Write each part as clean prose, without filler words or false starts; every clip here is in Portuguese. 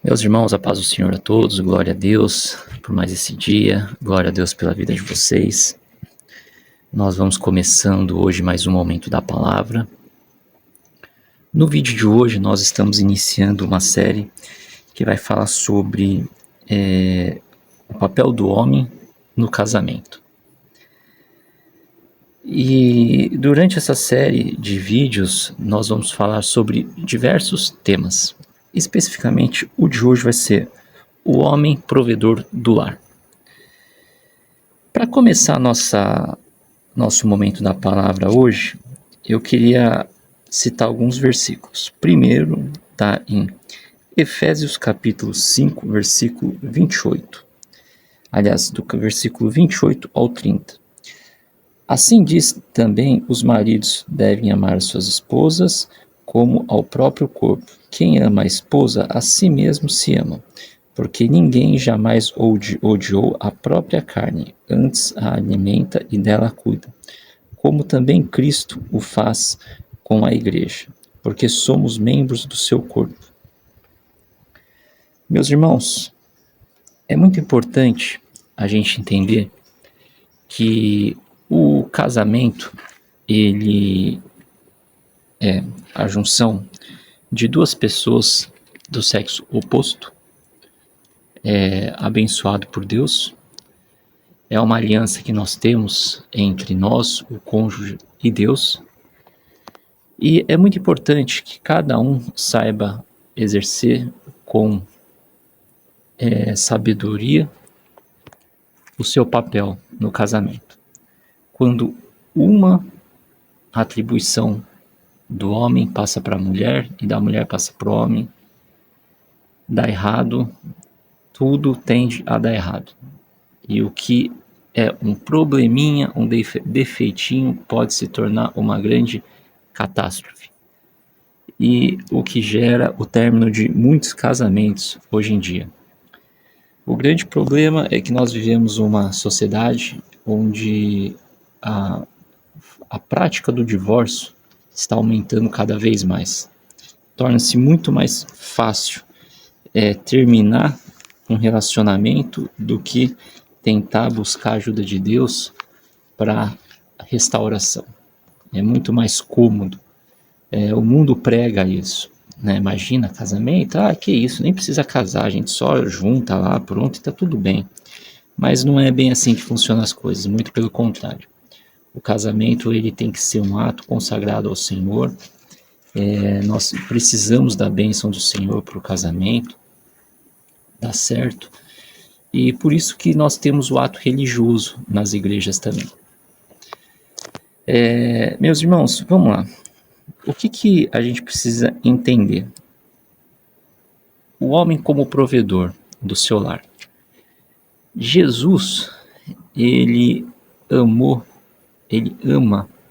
Meus irmãos, a paz do Senhor a todos, glória a Deus por mais esse dia, glória a Deus pela vida de vocês. Nós vamos começando hoje mais um momento da palavra. No vídeo de hoje nós estamos iniciando uma série que vai falar sobre o papel do homem no casamento. E durante essa série de vídeos nós vamos falar sobre diversos temas. Especificamente, o de hoje vai ser o homem provedor do lar. Para começar nosso momento da palavra hoje, eu queria citar alguns versículos. Primeiro está em Efésios capítulo 5, versículo 28. Aliás, do versículo 28 ao 30. Assim diz também: os maridos devem amar suas esposas como ao próprio corpo. Quem ama a esposa, a si mesmo se ama, porque ninguém jamais odiou a própria carne, antes a alimenta e dela cuida, como também Cristo o faz com a igreja, porque somos membros do seu corpo. Meus irmãos, é muito importante a gente entender que o casamento, ele é a junção de duas pessoas do sexo oposto, abençoado por Deus. É uma aliança que nós temos entre nós, o cônjuge e Deus. E é muito importante que cada um saiba exercer com sabedoria o seu papel no casamento. Quando uma atribuição do homem passa para a mulher e da mulher passa para o homem, dá errado, tudo tende a dar errado. E o que é um probleminha, um defeitinho, pode se tornar uma grande catástrofe. E o que gera o término de muitos casamentos hoje em dia. O grande problema é que nós vivemos uma sociedade onde a prática do divórcio está aumentando cada vez mais. Torna-se muito mais fácil terminar um relacionamento do que tentar buscar a ajuda de Deus para a restauração. É muito mais cômodo. O mundo prega isso, né? Imagina casamento, que isso, nem precisa casar, a gente só junta lá, pronto, e está tudo bem. Mas não é bem assim que funcionam as coisas, muito pelo contrário. O casamento, ele tem que ser um ato consagrado ao Senhor. Nós precisamos da bênção do Senhor para o casamento, dá certo. E por isso que nós temos o ato religioso nas igrejas também. Meus irmãos, vamos lá. O que a gente precisa entender? O homem como provedor do seu lar. Jesus, ele ama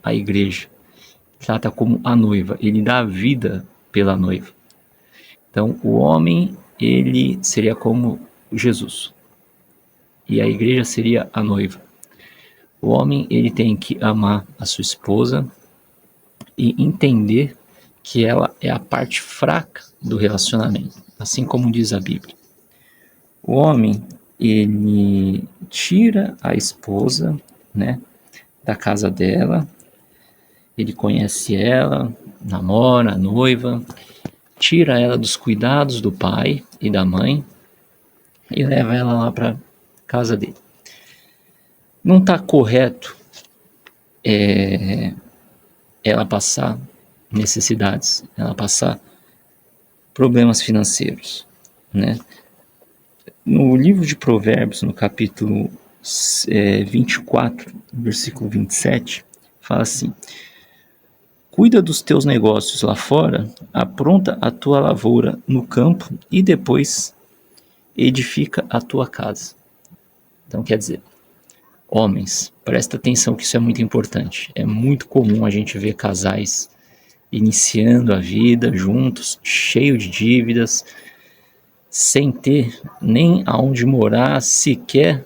a igreja, trata como a noiva, ele dá a vida pela noiva. Então, o homem, ele seria como Jesus, e a igreja seria a noiva. O homem, ele tem que amar a sua esposa e entender que ela é a parte fraca do relacionamento, assim como diz a Bíblia. O homem, ele tira a esposa, né, da casa dela, ele conhece ela, namora, noiva, tira ela dos cuidados do pai e da mãe e leva ela lá para casa dele. Não está correto ela passar necessidades, ela passar problemas financeiros, né? No livro de Provérbios, no capítulo 24, versículo 27, fala assim: cuida dos teus negócios lá fora, apronta a tua lavoura no campo e depois edifica a tua casa. Então, quer dizer, homens, presta atenção que isso é muito importante. É muito comum a gente ver casais iniciando a vida juntos, cheio de dívidas, sem ter nem aonde morar, sequer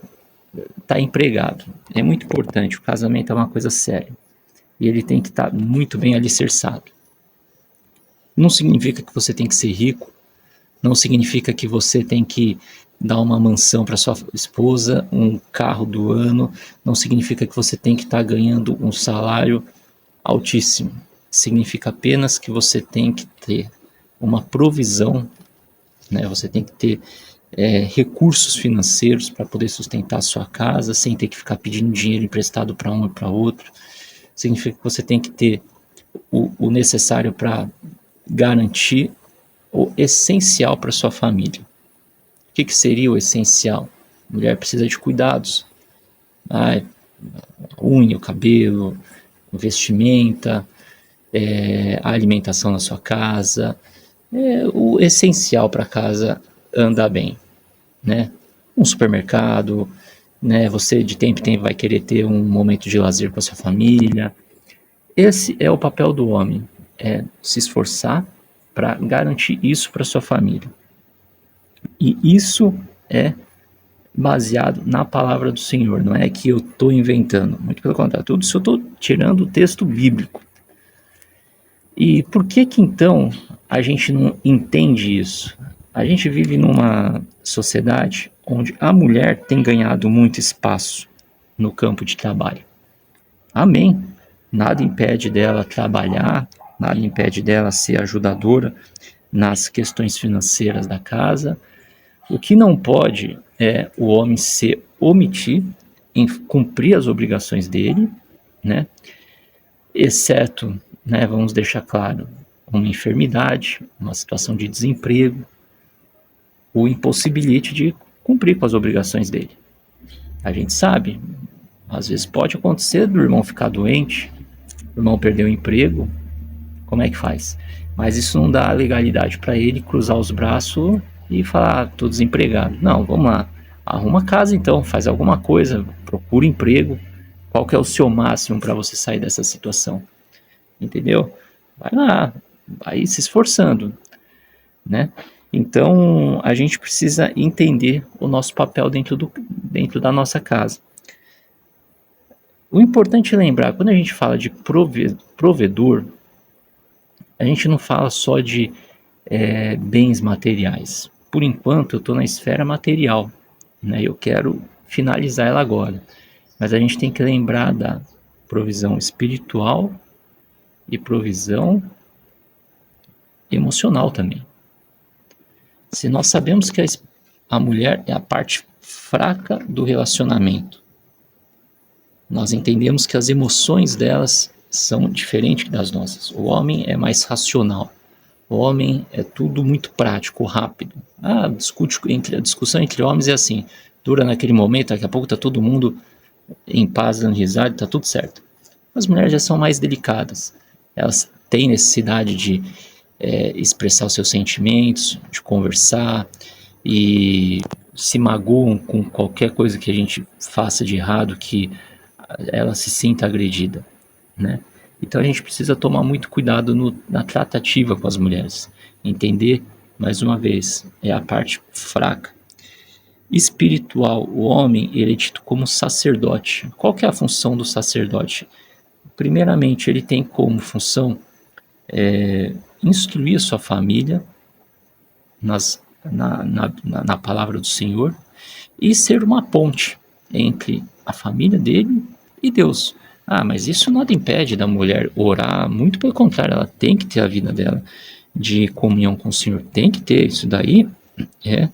estar empregado. É muito importante, o casamento é uma coisa séria. E ele tem que estar muito bem alicerçado. Não significa que você tem que ser rico não significa que você tem que dar uma mansão para sua esposa, um carro do ano, não significa que você tem que estar ganhando um salário altíssimo. Significa apenas que você tem que ter uma provisão, né? Você tem que ter recursos financeiros para poder sustentar a sua casa, sem ter que ficar pedindo dinheiro emprestado para um e para outro. Significa que você tem que ter o necessário para garantir o essencial para sua família. O que seria o essencial? A mulher precisa de cuidados. A unha, o cabelo, vestimenta, a alimentação na sua casa, o essencial para a casa andar bem, né? Um supermercado, né? Você de tempo em tempo vai querer ter um momento de lazer com a sua família. Esse é o papel do homem, é se esforçar para garantir isso para sua família. E isso é baseado na palavra do Senhor, não é que eu estou inventando, muito pelo contrário, tudo isso eu estou tirando do texto bíblico. E por que então a gente não entende isso? A gente vive numa sociedade onde a mulher tem ganhado muito espaço no campo de trabalho. Amém. Nada impede dela trabalhar, nada impede dela ser ajudadora nas questões financeiras da casa. O que não pode é o homem se omitir em cumprir as obrigações dele, né? Exceto, né, vamos deixar claro, uma enfermidade, uma situação de desemprego, o impossibilite de cumprir com as obrigações dele. A gente sabe, às vezes pode acontecer do irmão ficar doente, o irmão perder o emprego, como é que faz? Mas isso não dá legalidade para ele cruzar os braços e falar, tô desempregado. Não, vamos lá, arruma casa então, faz alguma coisa, procura emprego. Qual que é o seu máximo para você sair dessa situação? Entendeu? Vai lá, vai se esforçando, né? Então, a gente precisa entender o nosso papel dentro da nossa casa. O importante é lembrar, quando a gente fala de provedor, a gente não fala só de bens materiais. Por enquanto, eu estou na esfera material, né? Eu quero finalizar ela agora. Mas a gente tem que lembrar da provisão espiritual e provisão emocional também. Se nós sabemos que a mulher é a parte fraca do relacionamento, nós entendemos que as emoções delas são diferentes das nossas. O homem é mais racional. O homem é tudo muito prático, rápido. A discussão entre homens é assim, dura naquele momento, daqui a pouco está todo mundo em paz, dando risada, está tudo certo. As mulheres já são mais delicadas. Elas têm necessidade de expressar os seus sentimentos, de conversar, e se magoam com qualquer coisa que a gente faça de errado, que ela se sinta agredida, né? Então a gente precisa tomar muito cuidado na tratativa com as mulheres. Entender, mais uma vez, é a parte fraca. Espiritual, o homem, ele é dito como sacerdote. Qual que é a função do sacerdote? Primeiramente, ele tem como função instruir a sua família na palavra do Senhor e ser uma ponte entre a família dele e Deus. Ah, mas isso nada impede da mulher orar, muito pelo contrário, ela tem que ter a vida dela de comunhão com o Senhor, tem que ter, isso daí é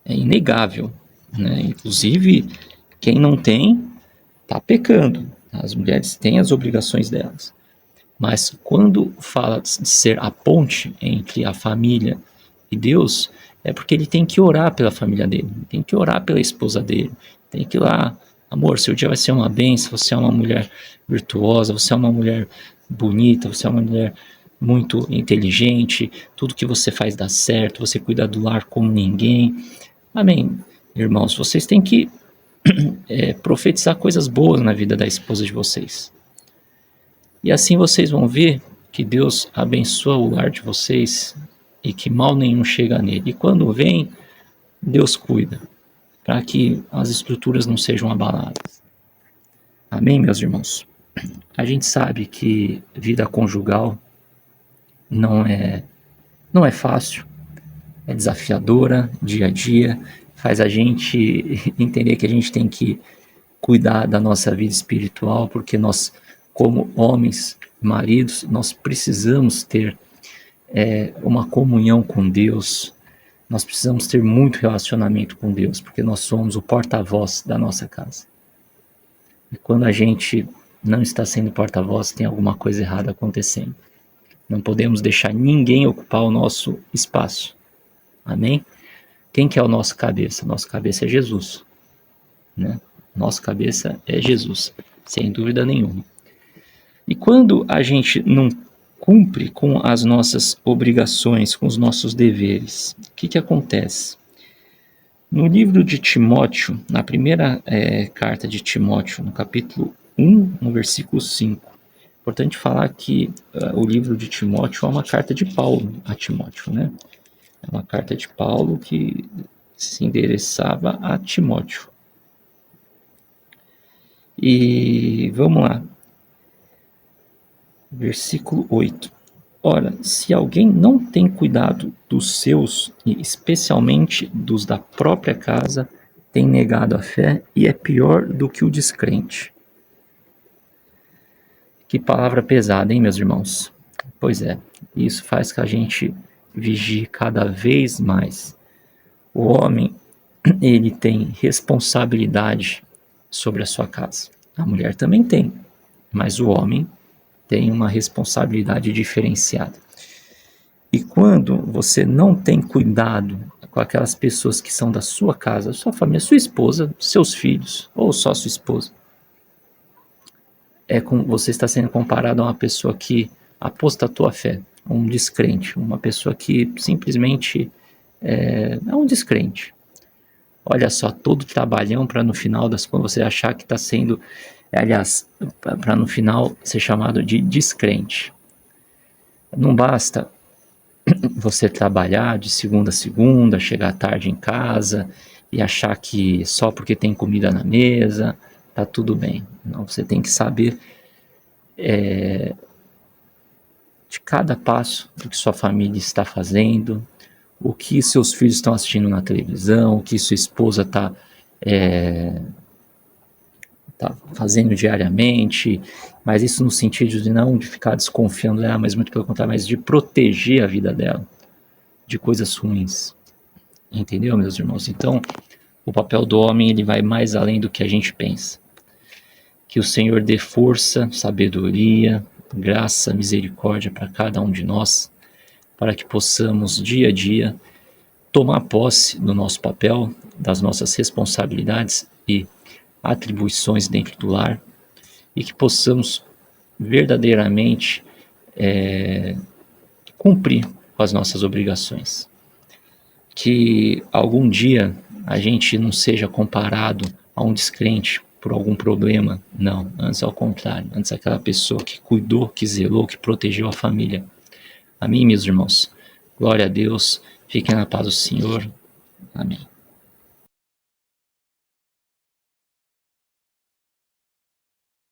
inegável, né? Inclusive, quem não tem, está pecando. As mulheres têm as obrigações delas. Mas quando fala de ser a ponte entre a família e Deus, é porque ele tem que orar pela família dele, tem que orar pela esposa dele, tem que ir lá, amor, seu dia vai ser uma bênção, você é uma mulher virtuosa, você é uma mulher bonita, você é uma mulher muito inteligente, tudo que você faz dá certo, você cuida do lar como ninguém. Amém, irmãos, vocês têm que profetizar coisas boas na vida da esposa de vocês. E assim vocês vão ver que Deus abençoa o lar de vocês e que mal nenhum chega nele. E quando vem, Deus cuida, para que as estruturas não sejam abaladas. Amém, meus irmãos? A gente sabe que vida conjugal não é fácil, é desafiadora dia a dia, faz a gente entender que a gente tem que cuidar da nossa vida espiritual, porque nós, como homens, maridos, nós precisamos ter uma comunhão com Deus, nós precisamos ter muito relacionamento com Deus, porque nós somos o porta-voz da nossa casa. E quando a gente não está sendo porta-voz, tem alguma coisa errada acontecendo. Não podemos deixar ninguém ocupar o nosso espaço. Amém? Quem que é o nosso cabeça? Nosso cabeça é Jesus, né? Nossa cabeça é Jesus, sem dúvida nenhuma. E quando a gente não cumpre com as nossas obrigações, com os nossos deveres, o que acontece? No livro de Timóteo, na primeira carta de Timóteo, no capítulo 1, no versículo 5, importante falar que o livro de Timóteo é uma carta de Paulo a Timóteo, né? É uma carta de Paulo que se endereçava a Timóteo. E vamos lá. Versículo 8. Ora, se alguém não tem cuidado dos seus, e especialmente dos da própria casa, tem negado a fé e é pior do que o descrente. Que palavra pesada, hein, meus irmãos? Pois é, isso faz que a gente vigie cada vez mais. O homem, ele tem responsabilidade sobre a sua casa. A mulher também tem, mas o homem tem uma responsabilidade diferenciada. E quando você não tem cuidado com aquelas pessoas que são da sua casa, sua família, sua esposa, seus filhos, ou só sua esposa, você está sendo comparado a uma pessoa que apostatou a fé, um descrente, uma pessoa que simplesmente é um descrente. Olha só, todo trabalhão para no final das contas você achar que está sendo, aliás, para no final ser chamado de descrente. Não basta você trabalhar de segunda a segunda, chegar tarde em casa e achar que só porque tem comida na mesa tá tudo bem. Não, você tem que saber de cada passo do que sua família está fazendo, o que seus filhos estão assistindo na televisão, o que sua esposa está fazendo diariamente, mas isso no sentido de não de ficar desconfiando dela, mas muito pelo contrário, mas de proteger a vida dela de coisas ruins. Entendeu, meus irmãos? Então, o papel do homem ele vai mais além do que a gente pensa. Que o Senhor dê força, sabedoria, graça, misericórdia para cada um de nós, para que possamos dia a dia tomar posse do nosso papel, das nossas responsabilidades e atribuições dentro do lar, e que possamos verdadeiramente cumprir com as nossas obrigações. Que algum dia a gente não seja comparado a um descrente por algum problema, não, antes ao contrário, antes aquela pessoa que cuidou, que zelou, que protegeu a família. Amém, meus irmãos? Glória a Deus, fiquem na paz do Senhor. Amém.